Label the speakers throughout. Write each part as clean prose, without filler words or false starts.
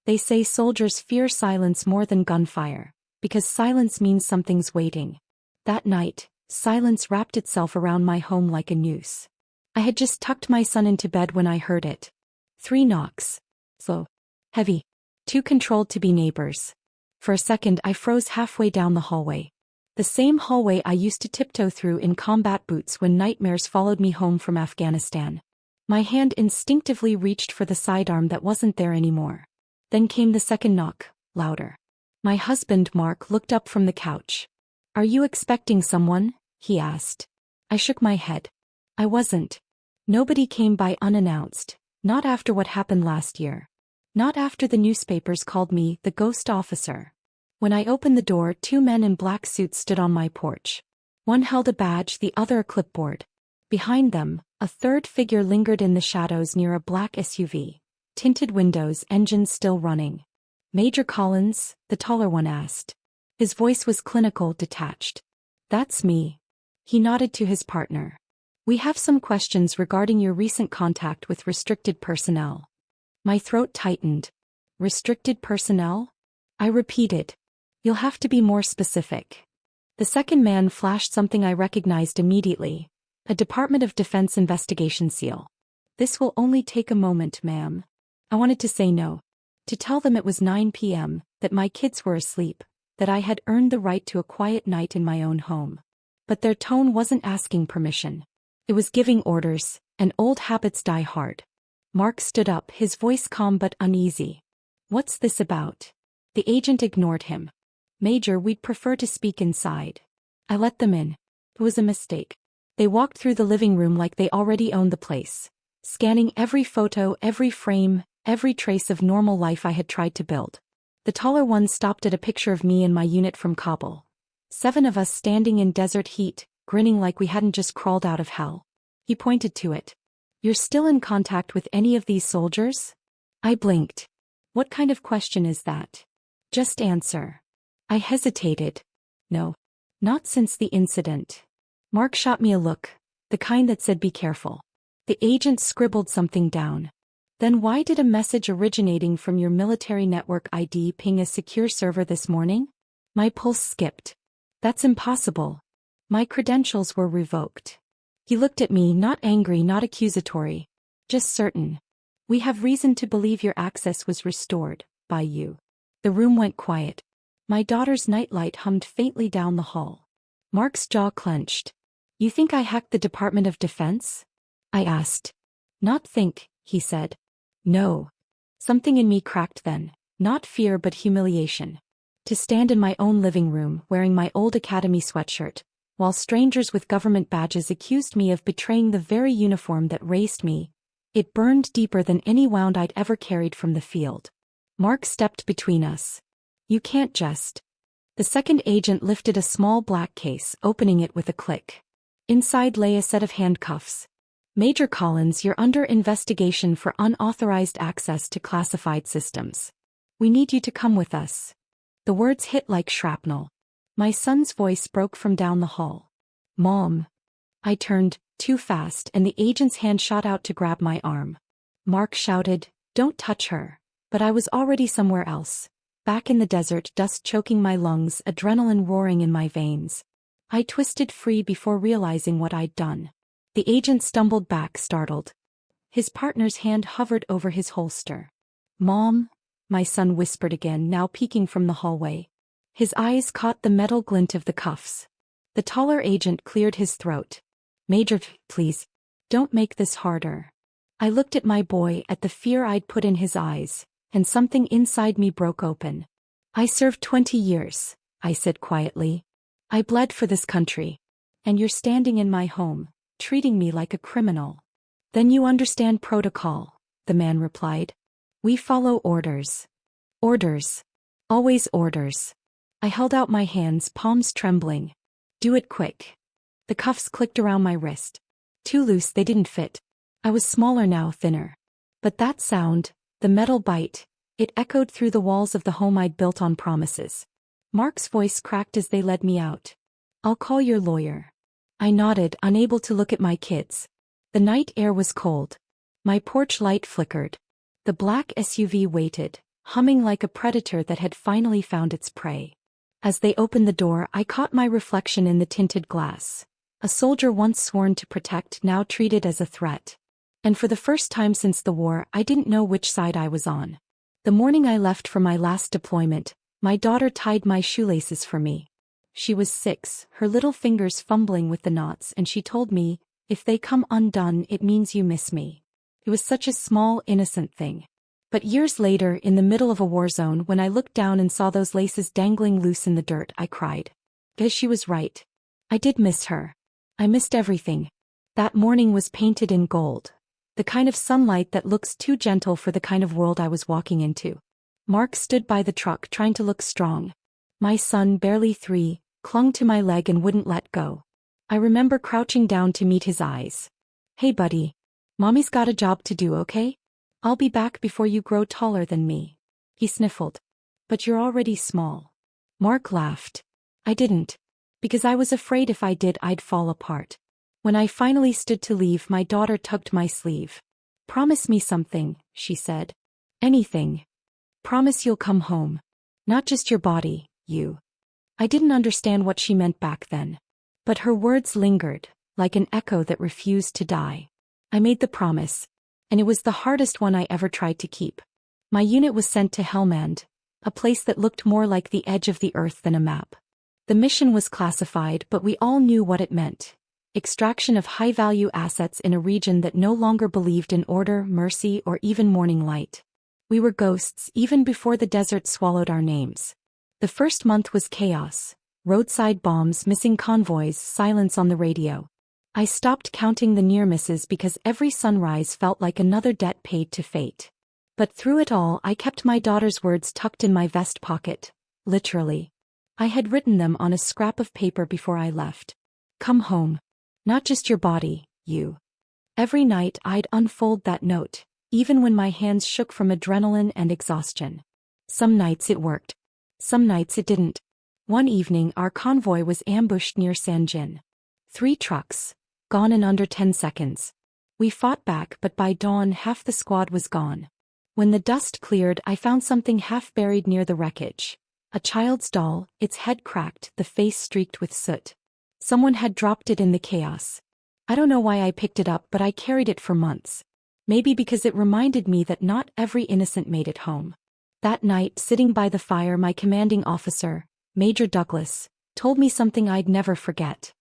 Speaker 1: They say soldiers fear silence more than gunfire, because silence means something's waiting. That night, silence wrapped itself around my home like a noose. I had just tucked my son into bed when I heard it. 3 knocks. Slow. Heavy. Too controlled to be neighbors. For a second I froze halfway down the hallway. The same hallway I used to tiptoe through in combat boots when nightmares followed me home from Afghanistan. My hand instinctively reached for the sidearm that wasn't there anymore. Then came the second knock, louder. My husband, Mark, looked up from the couch. "Are you expecting someone?" he asked. I shook my head. I wasn't. Nobody came by unannounced, not after what happened last year. Not after the newspapers called me the ghost officer. When I opened the door, 2 men in black suits stood on my porch. One held a badge, the other a clipboard. Behind them, a third figure lingered in the shadows near a black SUV. Tinted windows, engines still running. "Major Collins?" the taller one asked. His voice was clinical, detached. "That's me." He nodded to his partner. "We have some questions regarding your recent contact with restricted personnel." My throat tightened. "Restricted personnel?" I repeated. "You'll have to be more specific." The second man flashed something I recognized immediately. A Department of Defense investigation seal. "This will only take a moment, ma'am." I wanted to say no. To tell them it was 9 p.m., that my kids were asleep, that I had earned the right to a quiet night in my own home. But their tone wasn't asking permission. It was giving orders, and old habits die hard. Mark stood up, his voice calm but uneasy. "What's this about?" The agent ignored him. "Major, we'd prefer to speak inside." I let them in. It was a mistake. They walked through the living room like they already owned the place, scanning every photo, every frame, every trace of normal life I had tried to build. The taller one stopped at a picture of me and my unit from Kabul. 7 of us standing in desert heat, grinning like we hadn't just crawled out of hell. He pointed to it. "You're still in contact with any of these soldiers?" I blinked. "What kind of question is that? Just answer." I hesitated. "No. Not since the incident." Mark shot me a look, the kind that said be careful. The agent scribbled something down. "Then why did a message originating from your military network ID ping a secure server this morning?" My pulse skipped. "That's impossible. My credentials were revoked." He looked at me, not angry, not accusatory. "Just certain. We have reason to believe your access was restored, by you." The room went quiet. My daughter's nightlight hummed faintly down the hall. Mark's jaw clenched. "You think I hacked the Department of Defense?" I asked. "Not think," he said. "No." Something in me cracked then, not fear but humiliation. To stand in my own living room, wearing my old academy sweatshirt, while strangers with government badges accused me of betraying the very uniform that raised me, it burned deeper than any wound I'd ever carried from the field. Mark stepped between us. "You can't just." The second agent lifted a small black case, opening it with a click. Inside lay a set of handcuffs. "Major Collins, you're under investigation for unauthorized access to classified systems. We need you to come with us." The words hit like shrapnel. My son's voice broke from down the hall. "Mom." I turned, too fast, and the agent's hand shot out to grab my arm. Mark shouted, "Don't touch her." But I was already somewhere else. Back in the desert, dust choking my lungs, adrenaline roaring in my veins. I twisted free before realizing what I'd done. The agent stumbled back, startled. His partner's hand hovered over his holster. "Mom?" my son whispered again, now peeking from the hallway. His eyes caught the metal glint of the cuffs. The taller agent cleared his throat. "Major, please. Don't make this harder." I looked at my boy, at the fear I'd put in his eyes, and something inside me broke open. "I served 20 years, I said quietly. "I bled for this country. And you're standing in my home, treating me like a criminal." "Then you understand protocol," the man replied. "We follow orders." "Orders. Always orders." I held out my hands, palms trembling. "Do it quick." The cuffs clicked around my wrist. Too loose, they didn't fit. I was smaller now, thinner. But that sound, the metal bite, it echoed through the walls of the home I'd built on promises. Mark's voice cracked as they led me out. "I'll call your lawyer." I nodded, unable to look at my kids. The night air was cold. My porch light flickered. The black SUV waited, humming like a predator that had finally found its prey. As they opened the door, I caught my reflection in the tinted glass. A soldier once sworn to protect, now treated as a threat. And for the first time since the war, I didn't know which side I was on. The morning I left for my last deployment, my daughter tied my shoelaces for me. She was 6, her little fingers fumbling with the knots, and she told me, "If they come undone, it means you miss me." It was such a small, innocent thing. But years later, in the middle of a war zone, when I looked down and saw those laces dangling loose in the dirt, I cried. Because she was right. I did miss her. I missed everything. That morning was painted in gold. The kind of sunlight that looks too gentle for the kind of world I was walking into. Mark stood by the truck trying to look strong. My son, barely 3, clung to my leg and wouldn't let go. I remember crouching down to meet his eyes. "Hey buddy. Mommy's got a job to do, okay? I'll be back before you grow taller than me." He sniffled. "But you're already small." Mark laughed. I didn't. Because I was afraid if I did I'd fall apart. When I finally stood to leave, my daughter tugged my sleeve. "Promise me something," she said. "Anything. Promise you'll come home. Not just your body, you." I didn't understand what she meant back then. But her words lingered, like an echo that refused to die. I made the promise. And it was the hardest one I ever tried to keep. My unit was sent to Helmand, a place that looked more like the edge of the earth than a map. The mission was classified, but we all knew what it meant. Extraction of high-value assets in a region that no longer believed in order, mercy, or even morning light. We were ghosts even before the desert swallowed our names. The first month was chaos. Roadside bombs, missing convoys, silence on the radio. I stopped counting the near misses because every sunrise felt like another debt paid to fate. But through it all, I kept my daughter's words tucked in my vest pocket. Literally. I had written them on a scrap of paper before I left. "Come home. Not just your body, you." Every night I'd unfold that note, even when my hands shook from adrenaline and exhaustion. Some nights it worked. Some nights it didn't. One evening our convoy was ambushed near Sanjin. 3 trucks. Gone in under 10 seconds. We fought back, but by dawn half the squad was gone. When the dust cleared, I found something half buried near the wreckage. A child's doll, its head cracked, the face streaked with soot. Someone had dropped it in the chaos. I don't know why I picked it up, but I carried it for months. Maybe because it reminded me that not every innocent made it home. That night, sitting by the fire, my commanding officer, Major Douglas, told me something I'd never forget.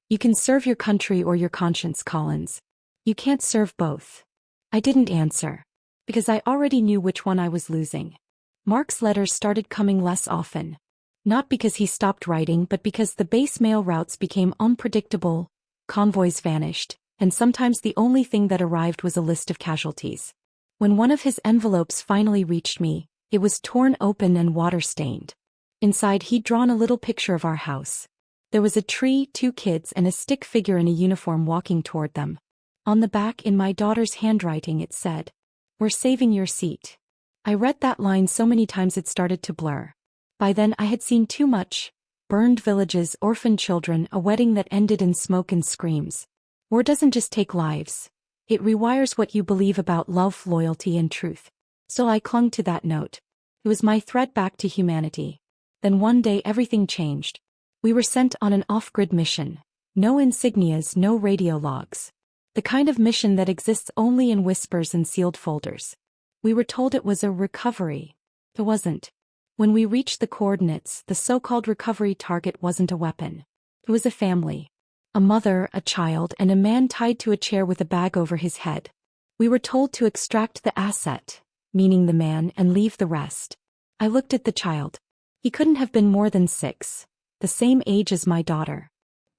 Speaker 1: "You can serve your country or your conscience, Collins. You can't serve both." I didn't answer. Because I already knew which one I was losing. Mark's letters started coming less often. Not because he stopped writing, but because the base mail routes became unpredictable, convoys vanished, and sometimes the only thing that arrived was a list of casualties. When one of his envelopes finally reached me, it was torn open and water-stained. Inside, he'd drawn a little picture of our house. There was a tree, 2 kids, and a stick figure in a uniform walking toward them. On the back, in my daughter's handwriting, it said, "We're saving your seat." I read that line so many times it started to blur. By then I had seen too much. Burned villages, orphaned children, a wedding that ended in smoke and screams. War doesn't just take lives. It rewires what you believe about love, loyalty, and truth. So I clung to that note. It was my thread back to humanity. Then one day everything changed. We were sent on an off-grid mission. No insignias, no radio logs. The kind of mission that exists only in whispers and sealed folders. We were told it was a recovery. It wasn't. When we reached the coordinates, the so-called recovery target wasn't a weapon. It was a family. A mother, a child, and a man tied to a chair with a bag over his head. We were told to extract the asset, meaning the man, and leave the rest. I looked at the child. He couldn't have been more than 6. The same age as my daughter.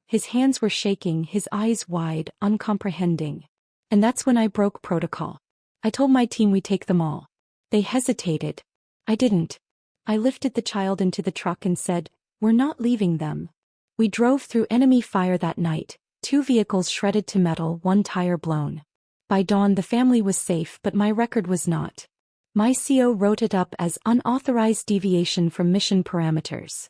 Speaker 1: His hands were shaking, his eyes wide, uncomprehending. And that's when I broke protocol. I told my team we'd take them all. They hesitated. I didn't. I lifted the child into the truck and said, "We're not leaving them." We drove through enemy fire that night, 2 vehicles shredded to metal, 1 tire blown. By dawn the family was safe, but my record was not. My CO wrote it up as unauthorized deviation from mission parameters.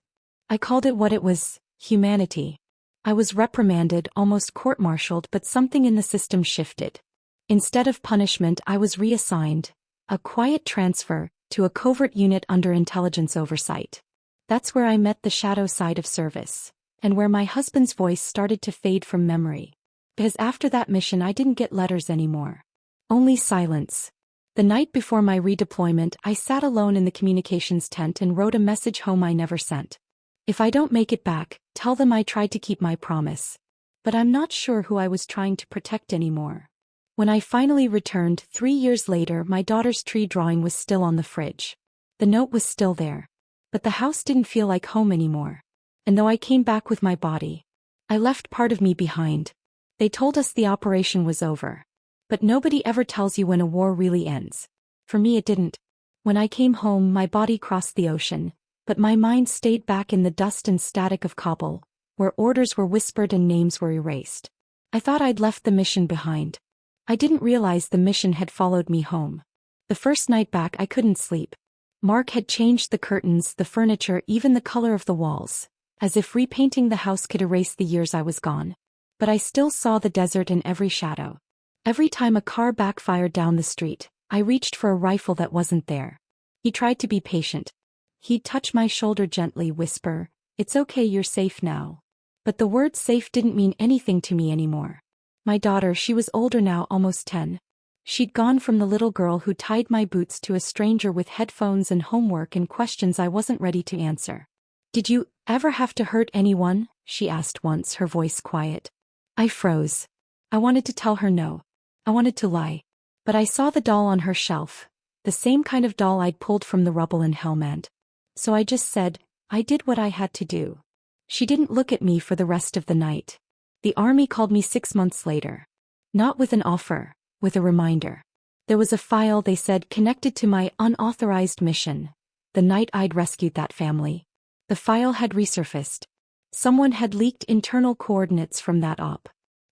Speaker 1: I called it what it was, humanity. I was reprimanded, almost court-martialed, but something in the system shifted. Instead of punishment, I was reassigned. A quiet transfer, to a covert unit under intelligence oversight. That's where I met the shadow side of service, and where my husband's voice started to fade from memory. Because after that mission I didn't get letters anymore. Only silence. The night before my redeployment, I sat alone in the communications tent and wrote a message home I never sent. If I don't make it back, tell them I tried to keep my promise. But I'm not sure who I was trying to protect anymore. When I finally returned 3 years later, my daughter's tree drawing was still on the fridge. The note was still there. But the house didn't feel like home anymore. And though I came back with my body, I left part of me behind. They told us the operation was over. But nobody ever tells you when a war really ends. For me it didn't. When I came home, my body crossed the ocean, but my mind stayed back in the dust and static of Kabul, where orders were whispered and names were erased. I thought I'd left the mission behind. I didn't realize the mission had followed me home. The first night back I couldn't sleep. Mark had changed the curtains, the furniture, even the color of the walls, as if repainting the house could erase the years I was gone. But I still saw the desert in every shadow. Every time a car backfired down the street, I reached for a rifle that wasn't there. He tried to be patient. He'd touch my shoulder gently, whisper, "It's okay, you're safe now." But the word safe didn't mean anything to me anymore. My daughter, she was older now, almost 10. She'd gone from the little girl who tied my boots to a stranger with headphones and homework and questions I wasn't ready to answer. "Did you ever have to hurt anyone?" she asked once, her voice quiet. I froze. I wanted to tell her no. I wanted to lie. But I saw the doll on her shelf, the same kind of doll I'd pulled from the rubble in Helmand. So I just said, I did what I had to do. She didn't look at me for the rest of the night. The army called me 6 months later. Not with an offer, with a reminder. There was a file, they said, connected to my unauthorized mission. The night I'd rescued that family. The file had resurfaced. Someone had leaked internal coordinates from that op.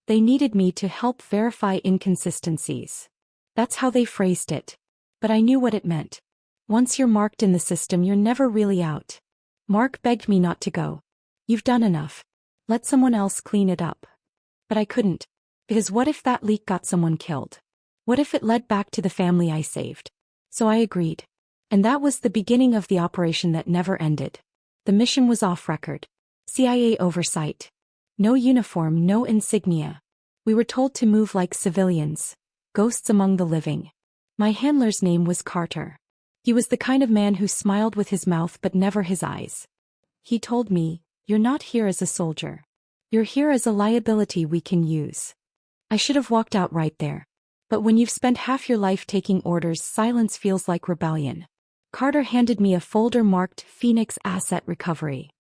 Speaker 1: They needed me to help verify inconsistencies. That's how they phrased it. But I knew what it meant. Once you're marked in the system, you're never really out. Mark begged me not to go. "You've done enough. Let someone else clean it up." But I couldn't. Because what if that leak got someone killed? What if it led back to the family I saved? So I agreed. And that was the beginning of the operation that never ended. The mission was off record. CIA oversight. No uniform, no insignia. We were told to move like civilians, ghosts among the living. My handler's name was Carter. He was the kind of man who smiled with his mouth but never his eyes. He told me, "You're not here as a soldier. You're here as a liability we can use." I should have walked out right there. But when you've spent half your life taking orders, silence feels like rebellion. Carter handed me a folder marked Phoenix Asset Recovery.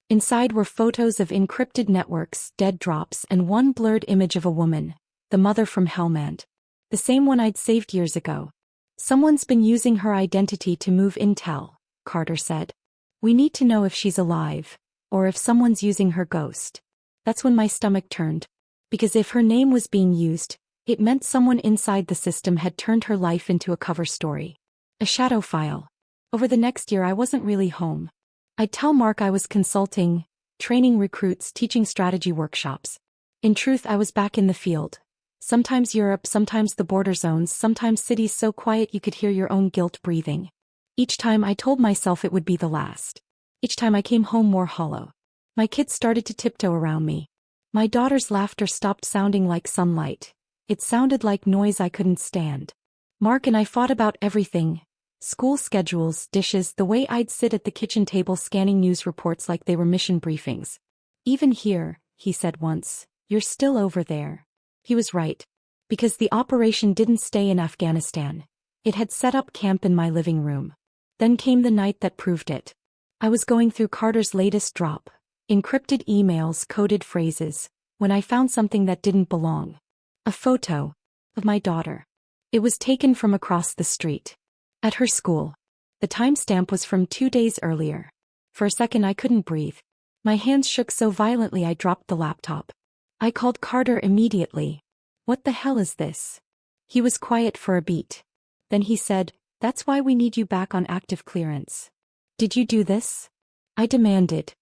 Speaker 1: Inside were photos of encrypted networks, dead drops, and one blurred image of a woman, the mother from Helmand. The same one I'd saved years ago. "Someone's been using her identity to move intel," Carter said. "We need to know if she's alive, or if someone's using her ghost." That's when my stomach turned. Because if her name was being used, it meant someone inside the system had turned her life into a cover story. A shadow file. Over the next year I wasn't really home. I'd tell Mark I was consulting, training recruits, teaching strategy workshops. In truth, I was back in the field. Sometimes Europe, sometimes the border zones, sometimes cities so quiet you could hear your own guilt breathing. Each time I told myself it would be the last. Each time I came home more hollow. My kids started to tiptoe around me. My daughter's laughter stopped sounding like sunlight. It sounded like noise I couldn't stand. Mark and I fought about everything. School schedules, dishes, the way I'd sit at the kitchen table scanning news reports like they were mission briefings. "Even here," he said once, "you're still over there." He was right. Because the operation didn't stay in Afghanistan. It had set up camp in my living room. Then came the night that proved it. I was going through Carter's latest drop. Encrypted emails, coded phrases, when I found something that didn't belong. A photo of my daughter. It was taken from across the street. At her school. The timestamp was from 2 days earlier. For a second I couldn't breathe. My hands shook so violently I dropped the laptop. I called Carter immediately. "What the hell is this?" He was quiet for a beat. Then he said, "That's why we need you back on active clearance." "Did you do this?" I demanded.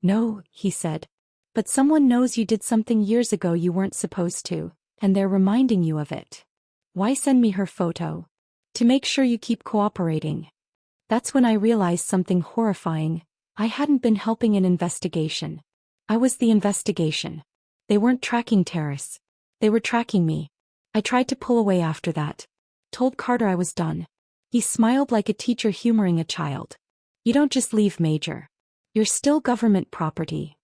Speaker 1: "No," he said. "But someone knows you did something years ago you weren't supposed to, and they're reminding you of it." "Why send me her photo?" "To make sure you keep cooperating." That's when I realized something horrifying. I hadn't been helping an investigation. I was the investigation. They weren't tracking terrorists. They were tracking me. I tried to pull away after that. Told Carter I was done. He smiled like a teacher humoring a child. You don't just leave, Major. You're still government property.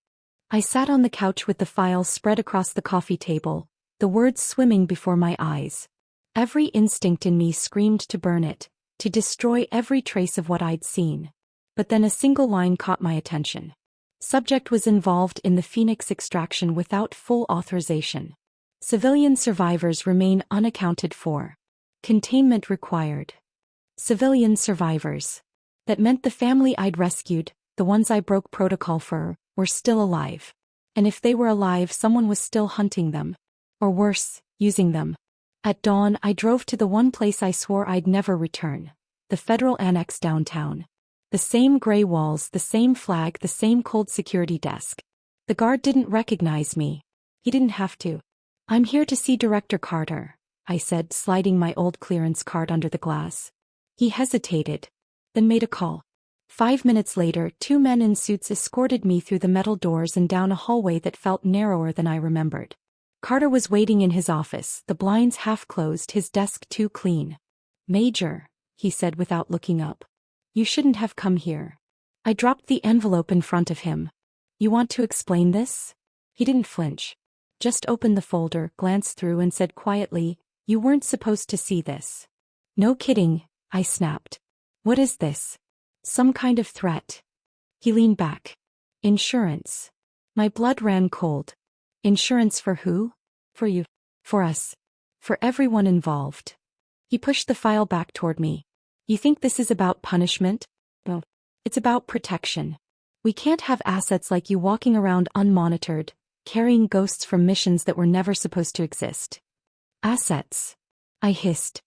Speaker 1: I sat on the couch with the file spread across the coffee table, the words swimming before my eyes. Every instinct in me screamed to burn it, to destroy every trace of what I'd seen. But then a single line caught my attention. Subject was involved in the Phoenix extraction without full authorization. Civilian survivors remain unaccounted for. Containment required. Civilian survivors. That meant the family I'd rescued, the ones I broke protocol for, were still alive. And if they were alive, someone was still hunting them. Or worse, using them. At dawn, I drove to the one place I swore I'd never return. The federal annex downtown. The same gray walls, the same flag, the same cold security desk. The guard didn't recognize me. He didn't have to. I'm here to see Director Carter, I said, sliding my old clearance card under the glass. He hesitated, then made a call. 5 minutes later, 2 men in suits escorted me through the metal doors and down a hallway that felt narrower than I remembered. Carter was waiting in his office, the blinds half closed, his desk too clean. Major, he said without looking up. You shouldn't have come here. I dropped the envelope in front of him. You want to explain this? He didn't flinch. Just opened the folder, glanced through and said quietly, you weren't supposed to see this. No kidding, I snapped. What is this? Some kind of threat. He leaned back. Insurance. My blood ran cold. Insurance for who? For you. For us. For everyone involved. He pushed the file back toward me. You think this is about punishment? No. It's about protection. We can't have assets like you walking around unmonitored, carrying ghosts from missions that were never supposed to exist. Assets. I hissed.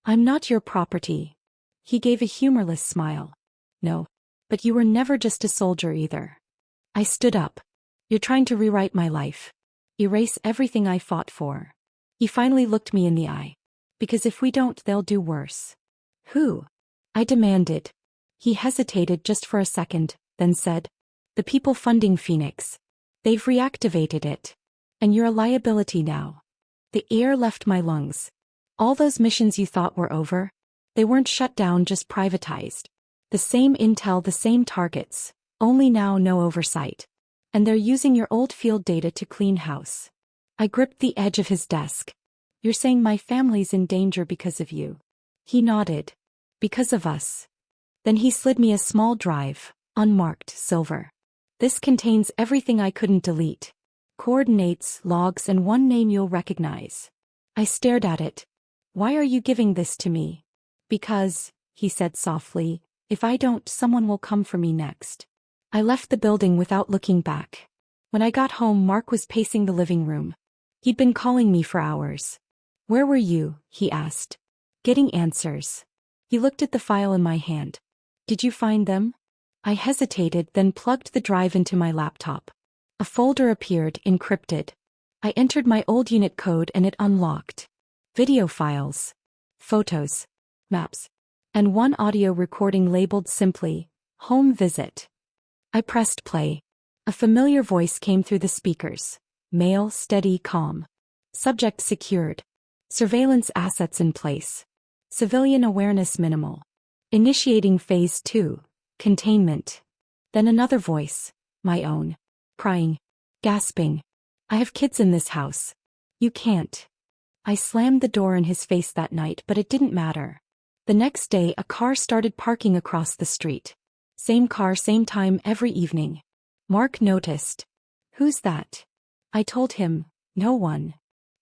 Speaker 1: I'm not your property. He gave a humorless smile. No. But you were never just a soldier either. I stood up. You're trying to rewrite my life. Erase everything I fought for. He finally looked me in the eye. Because if we don't, they'll do worse. Who? I demanded. He hesitated just for a second, then said, the people funding Phoenix. They've reactivated it. And you're a liability now. The air left my lungs. All those missions you thought were over? They weren't shut down, just privatized. The same intel, the same targets, only now no oversight. And they're using your old field data to clean house. I gripped the edge of his desk. You're saying my family's in danger because of you? He nodded. Because of us. Then he slid me a small drive, unmarked, silver. This contains everything I couldn't delete. Coordinates, logs, and one name you'll recognize. I stared at it. Why are you giving this to me? Because, he said softly, if I don't, someone will come for me next. I left the building without looking back. When I got home, Mark was pacing the living room. He'd been calling me for hours. Where were you? He asked. Getting answers. He looked at the file in my hand. Did you find them? I hesitated, then plugged the drive into my laptop. A folder appeared, encrypted. I entered my old unit code and it unlocked. Video files. Photos. Maps. And one audio recording labeled simply, Home Visit. I pressed play. A familiar voice came through the speakers. Male, steady, calm. Subject secured. Surveillance assets in place. Civilian awareness minimal. Initiating phase 2. Containment. Then another voice. My own. Crying. Gasping. I have kids in this house. You can't. I slammed the door in his face that night, but it didn't matter. The next day, a car started parking across the street. Same car, same time every evening. Mark noticed. Who's that? I told him, no one.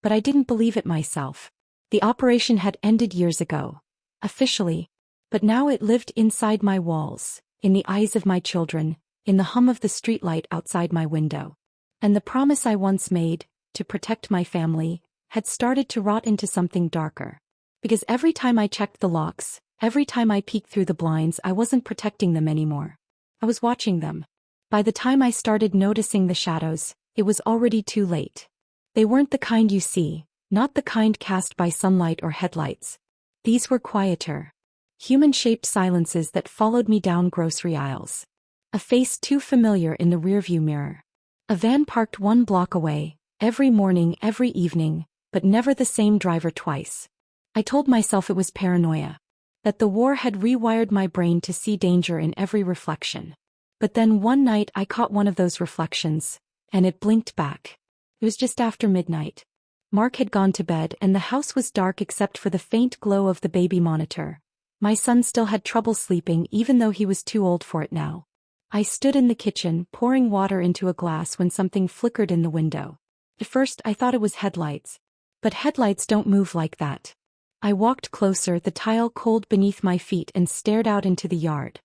Speaker 1: But I didn't believe it myself. The operation had ended years ago. Officially. But now it lived inside my walls, in the eyes of my children, in the hum of the streetlight outside my window. And the promise I once made, to protect my family, had started to rot into something darker. Because every time I checked the locks, every time I peeked through the blinds, I wasn't protecting them anymore. I was watching them. By the time I started noticing the shadows, it was already too late. They weren't the kind you see, not the kind cast by sunlight or headlights. These were quieter. Human-shaped silences that followed me down grocery aisles. A face too familiar in the rearview mirror. A van parked 1 block away, every morning, every evening, but never the same driver twice. I told myself it was paranoia. That the war had rewired my brain to see danger in every reflection. But then one night I caught one of those reflections, and it blinked back. It was just after midnight. Mark had gone to bed and the house was dark except for the faint glow of the baby monitor. My son still had trouble sleeping even though he was too old for it now. I stood in the kitchen, pouring water into a glass when something flickered in the window. At first I thought it was headlights. But headlights don't move like that. I walked closer, the tile cold beneath my feet, and stared out into the yard.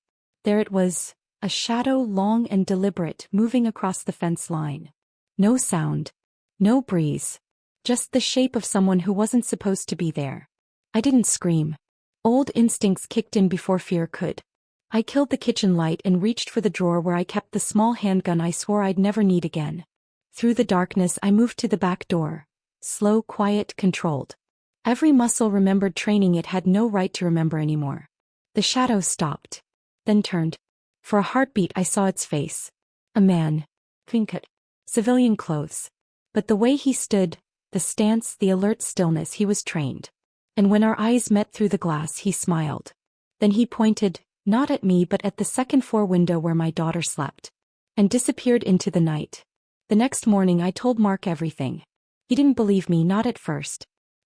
Speaker 1: There it was, a shadow long and deliberate moving across the fence line. No sound. No breeze. Just the shape of someone who wasn't supposed to be there. I didn't scream. Old instincts kicked in before fear could. I killed the kitchen light and reached for the drawer where I kept the small handgun I swore I'd never need again. Through the darkness I moved to the back door. Slow, quiet, controlled. Every muscle remembered training it had no right to remember anymore. The shadow stopped. Then turned. For a heartbeat I saw its face. A man. Clean cut. Civilian clothes. But the way he stood, the stance, the alert stillness, he was trained. And when our eyes met through the glass he smiled. Then he pointed, not at me but at the second-floor window where my daughter slept. And disappeared into the night. The next morning I told Mark everything. He didn't believe me, not at first.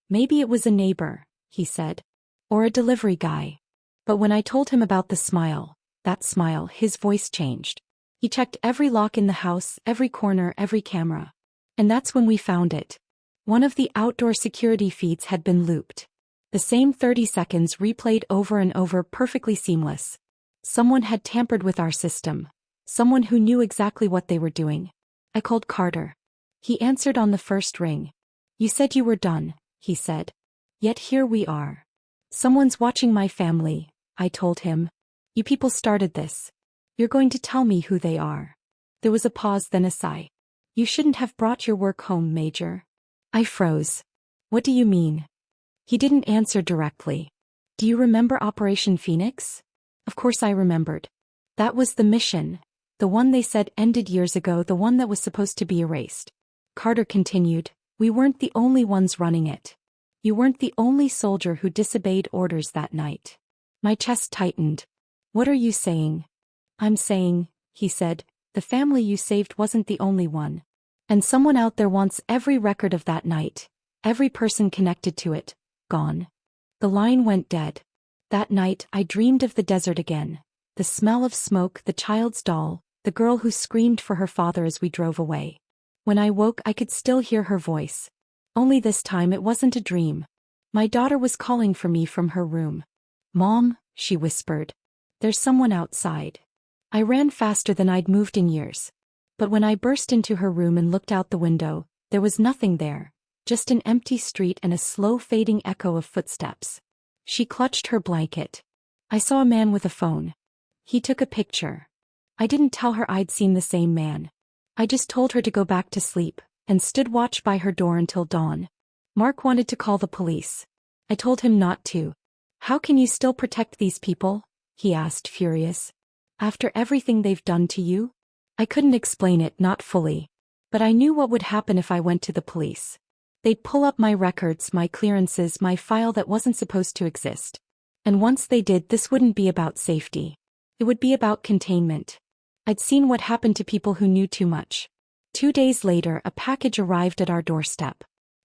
Speaker 1: Maybe it was a neighbor, he said. Or a delivery guy. But when I told him about the smile, that smile, his voice changed. He checked every lock in the house, every corner, every camera. And that's when we found it. One of the outdoor security feeds had been looped. The same 30 seconds replayed over and over, perfectly seamless. Someone had tampered with our system. Someone who knew exactly what they were doing. I called Carter. He answered on the first ring. You said you were done, he said. Yet here we are. Someone's watching my family, I told him. You people started this. You're going to tell me who they are. There was a pause, then a sigh. You shouldn't have brought your work home, Major. I froze. What do you mean? He didn't answer directly. Do you remember Operation Phoenix? Of course I remembered. That was the mission. The one they said ended years ago, the one that was supposed to be erased. Carter continued, we weren't the only ones running it. You weren't the only soldier who disobeyed orders that night. My chest tightened. What are you saying? I'm saying, he said, the family you saved wasn't the only one. And someone out there wants every record of that night, every person connected to it, gone. The line went dead. That night I dreamed of the desert again. The smell of smoke, the child's doll, the girl who screamed for her father as we drove away. When I woke I could still hear her voice. Only this time it wasn't a dream. My daughter was calling for me from her room. Mom, she whispered. There's someone outside. I ran faster than I'd moved in years. But when I burst into her room and looked out the window, there was nothing there. Just an empty street and a slow fading echo of footsteps. She clutched her blanket. I saw a man with a phone. He took a picture. I didn't tell her I'd seen the same man. I just told her to go back to sleep, and stood watch by her door until dawn. Mark wanted to call the police. I told him not to. How can you still protect these people? He asked, furious. After everything they've done to you? I couldn't explain it, not fully. But I knew what would happen if I went to the police. They'd pull up my records, my clearances, my file that wasn't supposed to exist. And once they did, this wouldn't be about safety. It would be about containment. I'd seen what happened to people who knew too much. 2 days later, a package arrived at our doorstep.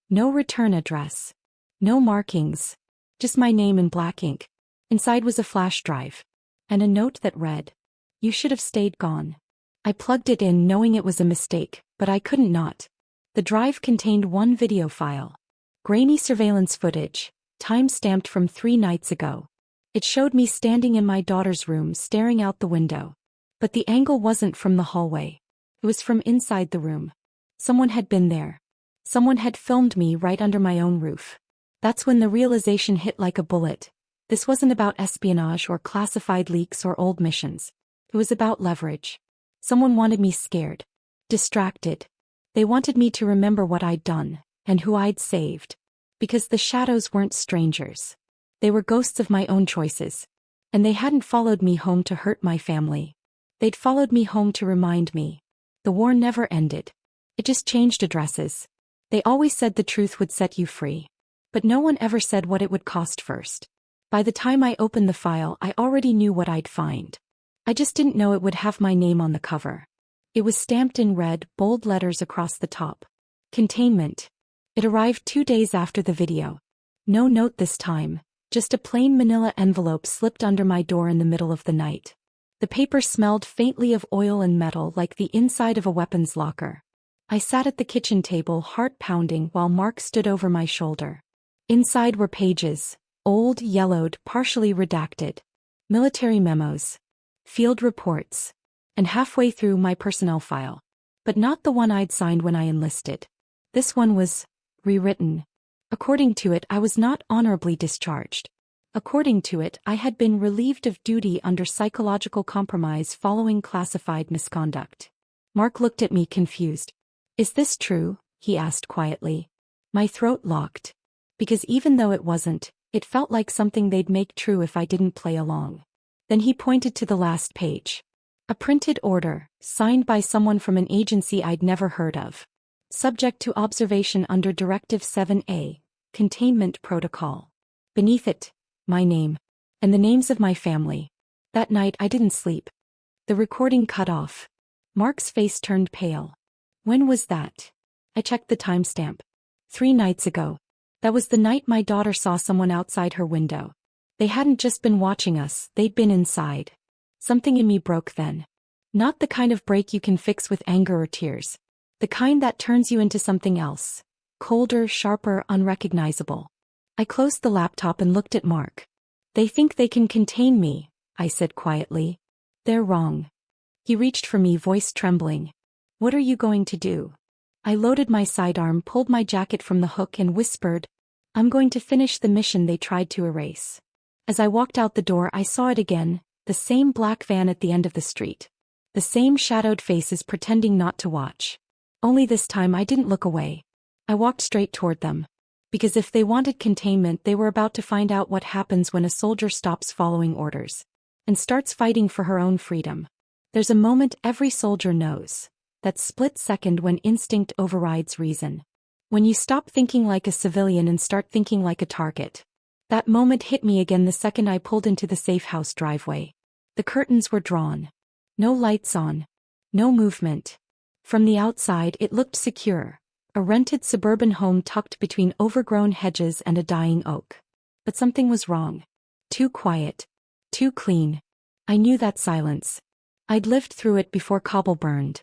Speaker 1: No return address. No markings. Just my name in black ink. Inside was a flash drive. And a note that read, "You should have stayed gone." I plugged it in knowing it was a mistake, but I couldn't not. The drive contained one video file. Grainy surveillance footage, time-stamped from 3 nights ago. It showed me standing in my daughter's room staring out the window. But the angle wasn't from the hallway. It was from inside the room. Someone had been there. Someone had filmed me right under my own roof. That's when the realization hit like a bullet. This wasn't about espionage or classified leaks or old missions. It was about leverage. Someone wanted me scared. Distracted. They wanted me to remember what I'd done, and who I'd saved. Because the shadows weren't strangers. They were ghosts of my own choices. And they hadn't followed me home to hurt my family. They'd followed me home to remind me. The war never ended. It just changed addresses. They always said the truth would set you free. But no one ever said what it would cost first. By the time I opened the file, I already knew what I'd find. I just didn't know it would have my name on the cover. It was stamped in red, bold letters across the top. Containment. It arrived 2 days after the video. No note this time, just a plain manila envelope slipped under my door in the middle of the night. The paper smelled faintly of oil and metal like the inside of a weapons locker. I sat at the kitchen table, heart pounding, while Mark stood over my shoulder. Inside were pages, old, yellowed, partially redacted. Military memos. Field reports. And halfway through, my personnel file. But not the one I'd signed when I enlisted. This one was rewritten. According to it, I was not honorably discharged. According to it, I had been relieved of duty under psychological compromise following classified misconduct. Mark looked at me confused. "Is this true?" he asked quietly. My throat locked. Because even though it wasn't, it felt like something they'd make true if I didn't play along. Then he pointed to the last page. A printed order, signed by someone from an agency I'd never heard of. Subject to observation under Directive 7A, Containment Protocol. Beneath it, my name. And the names of my family. That night I didn't sleep. The recording cut off. Mark's face turned pale. When was that? I checked the timestamp. 3 nights ago. That was the night my daughter saw someone outside her window. They hadn't just been watching us, they'd been inside. Something in me broke then. Not the kind of break you can fix with anger or tears. The kind that turns you into something else. Colder, sharper, unrecognizable. I closed the laptop and looked at Mark. "They think they can contain me," I said quietly. "They're wrong." He reached for me, voice trembling. "What are you going to do?" I loaded my sidearm, pulled my jacket from the hook and whispered, "I'm going to finish the mission they tried to erase." As I walked out the door, I saw it again, the same black van at the end of the street. The same shadowed faces pretending not to watch. Only this time I didn't look away. I walked straight toward them. Because if they wanted containment, they were about to find out what happens when a soldier stops following orders and starts fighting for her own freedom. There's a moment every soldier knows. That split second when instinct overrides reason. When you stop thinking like a civilian and start thinking like a target. That moment hit me again the second I pulled into the safe house driveway. The curtains were drawn. No lights on. No movement. From the outside it looked secure. A rented suburban home tucked between overgrown hedges and a dying oak. But something was wrong. Too quiet. Too clean. I knew that silence. I'd lived through it before cobble burned.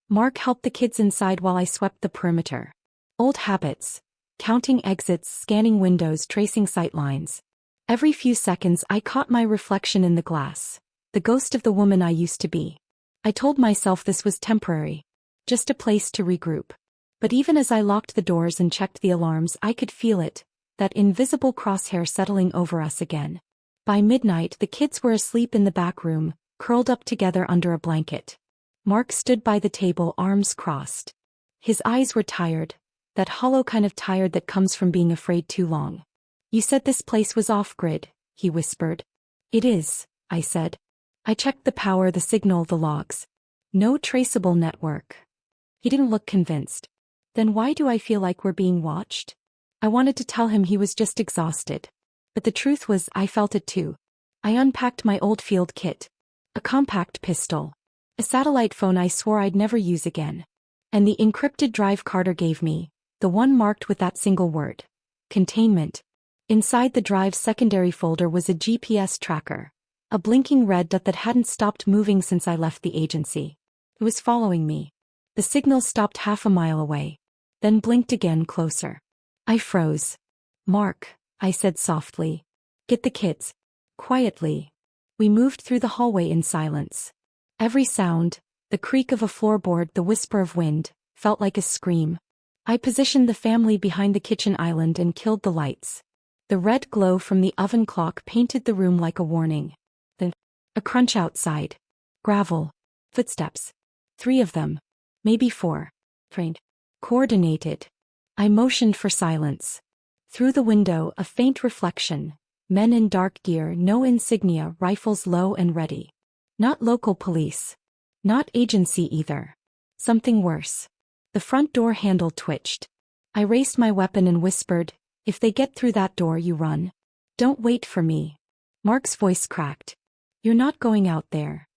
Speaker 1: Mark helped the kids inside while I swept the perimeter. Old habits. Counting exits, scanning windows, tracing sightlines. Every few seconds I caught my reflection in the glass. The ghost of the woman I used to be. I told myself this was temporary. Just a place to regroup. But even as I locked the doors and checked the alarms, I could feel it. That invisible crosshair settling over us again. By midnight the kids were asleep in the back room, curled up together under a blanket. Mark stood by the table, arms crossed. His eyes were tired, that hollow kind of tired that comes from being afraid too long. "You said this place was off-grid," he whispered. "It is," I said. I checked the power, the signal, the logs. No traceable network. He didn't look convinced. "Then why do I feel like we're being watched?" I wanted to tell him he was just exhausted. But the truth was, I felt it too. I unpacked my old field kit. A compact pistol. A satellite phone I swore I'd never use again. And the encrypted drive Carter gave me, the one marked with that single word. Containment. Inside the drive's secondary folder was a GPS tracker. A blinking red dot that hadn't stopped moving since I left the agency. It was following me. The signal stopped half a mile away. Then blinked again, closer. I froze. "Mark," I said softly. "Get the kids." Quietly. We moved through the hallway in silence. Every sound, the creak of a floorboard, the whisper of wind, felt like a scream. I positioned the family behind the kitchen island and killed the lights. The red glow from the oven clock painted the room like a warning. A crunch outside. Gravel. Footsteps. 3 of them. Maybe 4. Trained. Coordinated. I motioned for silence. Through the window, a faint reflection. Men in dark gear, no insignia, rifles low and ready. Not local police. Not agency either. Something worse. The front door handle twitched. I raised my weapon and whispered, "If they get through that door, you run. Don't wait for me." Mark's voice cracked. "You're not going out there."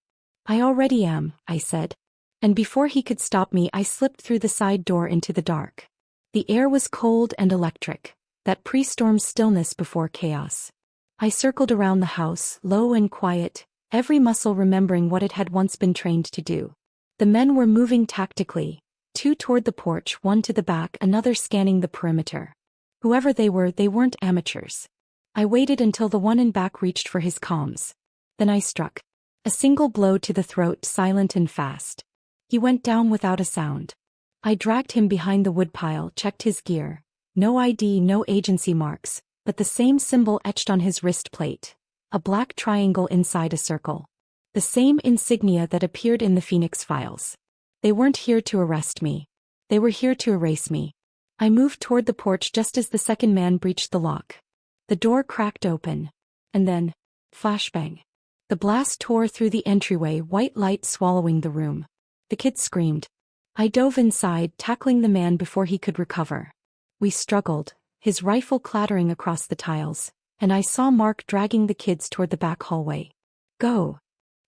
Speaker 1: "I already am," I said. And before he could stop me, I slipped through the side door into the dark. The air was cold and electric, that pre-storm stillness before chaos. I circled around the house, low and quiet, every muscle remembering what it had once been trained to do. The men were moving tactically, 2 toward the porch, 1 to the back, another scanning the perimeter. Whoever they were, they weren't amateurs. I waited until the one in back reached for his comms. Then I struck. A single blow to the throat, silent and fast. He went down without a sound. I dragged him behind the woodpile, checked his gear. No ID, no agency marks, but the same symbol etched on his wrist plate. A black triangle inside a circle. The same insignia that appeared in the Phoenix files. They weren't here to arrest me. They were here to erase me. I moved toward the porch just as the second man breached the lock. The door cracked open. And then, flashbang. The blast tore through the entryway, white light swallowing the room. The kid screamed. I dove inside, tackling the man before he could recover. We struggled, his rifle clattering across the tiles, and I saw Mark dragging the kids toward the back hallway. "Go!"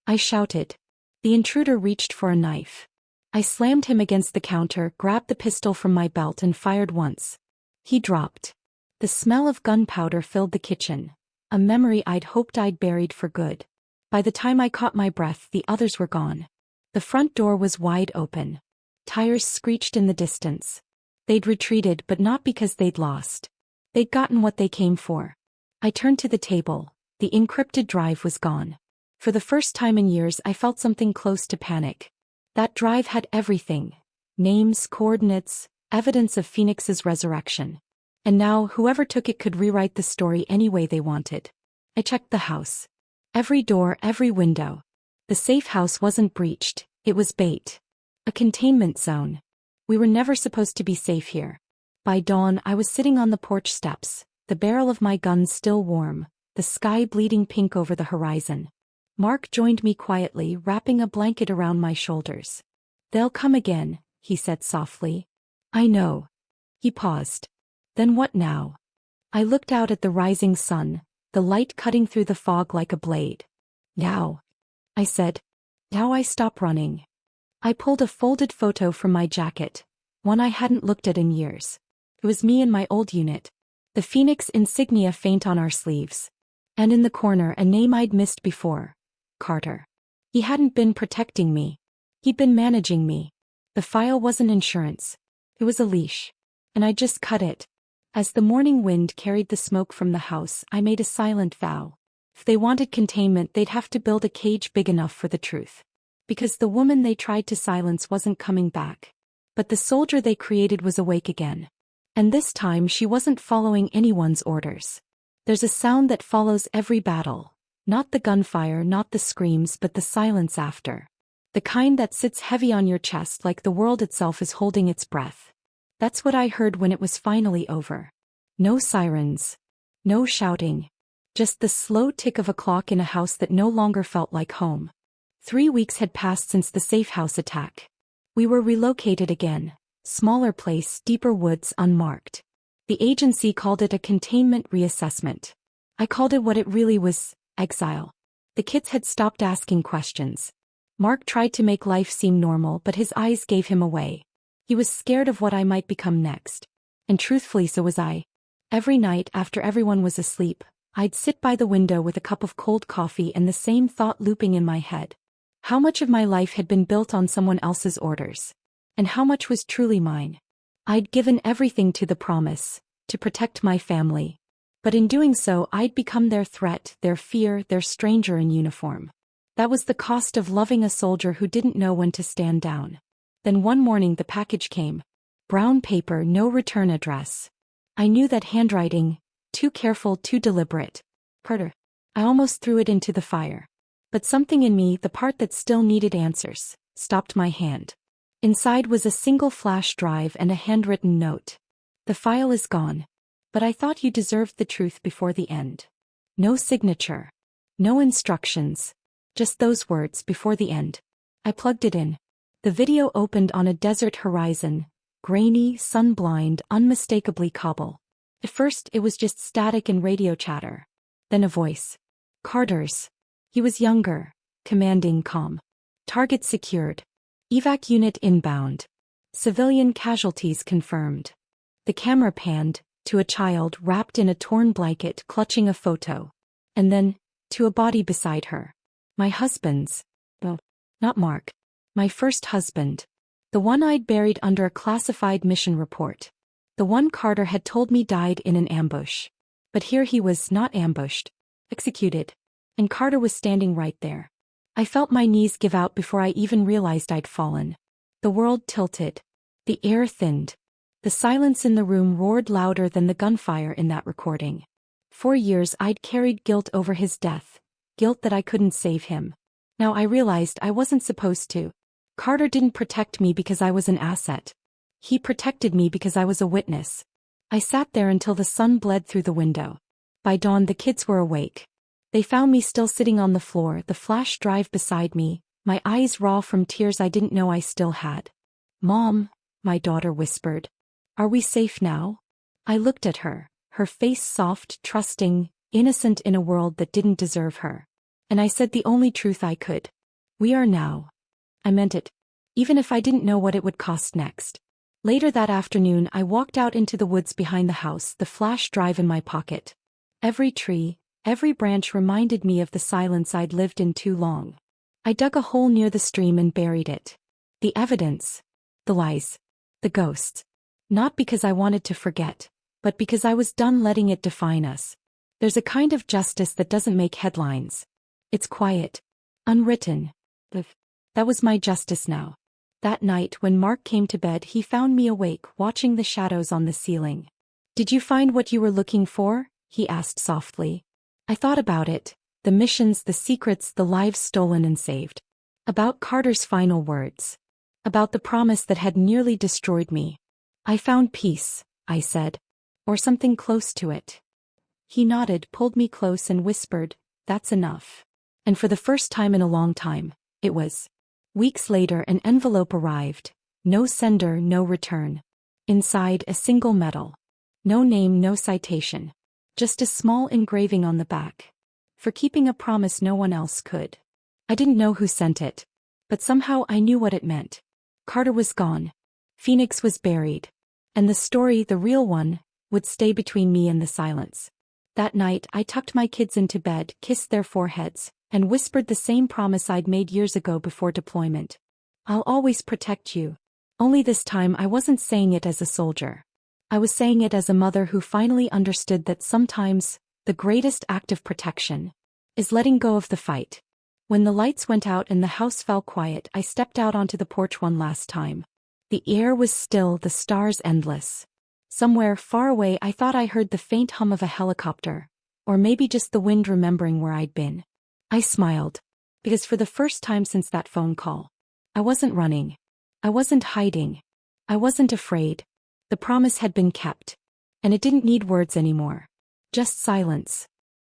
Speaker 1: I shouted. The intruder reached for a knife. I slammed him against the counter, grabbed the pistol from my belt and fired once. He dropped. The smell of gunpowder filled the kitchen, a memory I'd hoped I'd buried for good. By the time I caught my breath, the others were gone. The front door was wide open. Tires screeched in the distance. They'd retreated, but not because they'd lost. They'd gotten what they came for. I turned to the table. The encrypted drive was gone. For the first time in years, I felt something close to panic. That drive had everything. Names, coordinates, evidence of Phoenix's resurrection. And now, whoever took it could rewrite the story any way they wanted. I checked the house. Every door, every window. The safe house wasn't breached, it was bait. A containment zone. We were never supposed to be safe here. By dawn, I was sitting on the porch steps, the barrel of my gun still warm, the sky bleeding pink over the horizon. Mark joined me quietly, wrapping a blanket around my shoulders. "They'll come again," he said softly. "I know." He paused. "Then what now?" I looked out at the rising sun, the light cutting through the fog like a blade. "Now," I said. "Now I stop running." I pulled a folded photo from my jacket, one I hadn't looked at in years. It was me and my old unit. The Phoenix insignia faint on our sleeves. And in the corner, a name I'd missed before. Carter. He hadn't been protecting me. He'd been managing me. The file wasn't insurance. It was a leash. And I just cut it. As the morning wind carried the smoke from the house, I made a silent vow. If they wanted containment, they'd have to build a cage big enough for the truth. Because the woman they tried to silence wasn't coming back. But the soldier they created was awake again. And this time she wasn't following anyone's orders. There's a sound that follows every battle. Not the gunfire, not the screams, but the silence after. The kind that sits heavy on your chest like the world itself is holding its breath. That's what I heard when it was finally over. No sirens. No shouting. Just the slow tick of a clock in a house that no longer felt like home. 3 weeks had passed since the safe house attack. We were relocated again. Smaller place, deeper woods, unmarked. The agency called it a containment reassessment. I called it what it really was, exile. The kids had stopped asking questions. Mark tried to make life seem normal, but his eyes gave him away. He was scared of what I might become next. And truthfully, so was I. Every night after everyone was asleep, I'd sit by the window with a cup of cold coffee and the same thought looping in my head. How much of my life had been built on someone else's orders? And how much was truly mine? I'd given everything to the promise, to protect my family. But in doing so, I'd become their threat, their fear, their stranger in uniform. That was the cost of loving a soldier who didn't know when to stand down. Then one morning the package came. Brown paper, no return address. I knew that handwriting, too careful, too deliberate. Carter. I almost threw it into the fire. But something in me, the part that still needed answers, stopped my hand. Inside was a single flash drive and a handwritten note. "The file is gone. But I thought you deserved the truth before the end." No signature. No instructions. Just those words before the end. I plugged it in. The video opened on a desert horizon, grainy, sun-blind, unmistakably Kabul. At first it was just static and radio chatter. Then a voice. Carter's. He was younger, commanding, calm. Target secured. Evac unit inbound. Civilian casualties confirmed. The camera panned to a child wrapped in a torn blanket clutching a photo. And then, to a body beside her. My husband's. Well, not Mark. My first husband. The one I'd buried under a classified mission report. The one Carter had told me died in an ambush. But here he was, not ambushed. Executed. And Carter was standing right there. I felt my knees give out before I even realized I'd fallen. The world tilted. The air thinned. The silence in the room roared louder than the gunfire in that recording. For years I'd carried guilt over his death. Guilt that I couldn't save him. Now I realized I wasn't supposed to. Carter didn't protect me because I was an asset. He protected me because I was a witness. I sat there until the sun bled through the window. By dawn the kids were awake. They found me still sitting on the floor, the flash drive beside me, my eyes raw from tears I didn't know I still had. Mom, my daughter whispered. Are we safe now? I looked at her, her face soft, trusting, innocent in a world that didn't deserve her. And I said the only truth I could. We are now. I meant it. Even if I didn't know what it would cost next. Later that afternoon I walked out into the woods behind the house, the flash drive in my pocket. Every tree, every branch reminded me of the silence I'd lived in too long. I dug a hole near the stream and buried it. The evidence. The lies. The ghosts. Not because I wanted to forget, but because I was done letting it define us. There's a kind of justice that doesn't make headlines. It's quiet. Unwritten. That was my justice now. That night when Mark came to bed he found me awake, watching the shadows on the ceiling. Did you find what you were looking for? He asked softly. I thought about it. The missions, the secrets, the lives stolen and saved. About Carter's final words. About the promise that had nearly destroyed me. I found peace, I said. Or something close to it. He nodded, pulled me close and whispered, that's enough. And for the first time in a long time, it was. Weeks later an envelope arrived. No sender, no return. Inside a single medal. No name, no citation. Just a small engraving on the back. For keeping a promise no one else could. I didn't know who sent it. But somehow I knew what it meant. Carter was gone. Phoenix was buried. And the story, the real one, would stay between me and the silence. That night I tucked my kids into bed, kissed their foreheads, and whispered the same promise I'd made years ago before deployment. I'll always protect you. Only this time I wasn't saying it as a soldier. I was saying it as a mother who finally understood that sometimes, the greatest act of protection is letting go of the fight. When the lights went out and the house fell quiet, I stepped out onto the porch one last time. The air was still, the stars endless. Somewhere far away I thought I heard the faint hum of a helicopter, or maybe just the wind remembering where I'd been. I smiled. Because for the first time since that phone call, I wasn't running. I wasn't hiding. I wasn't afraid. The promise had been kept. And it didn't need words anymore. Just silence.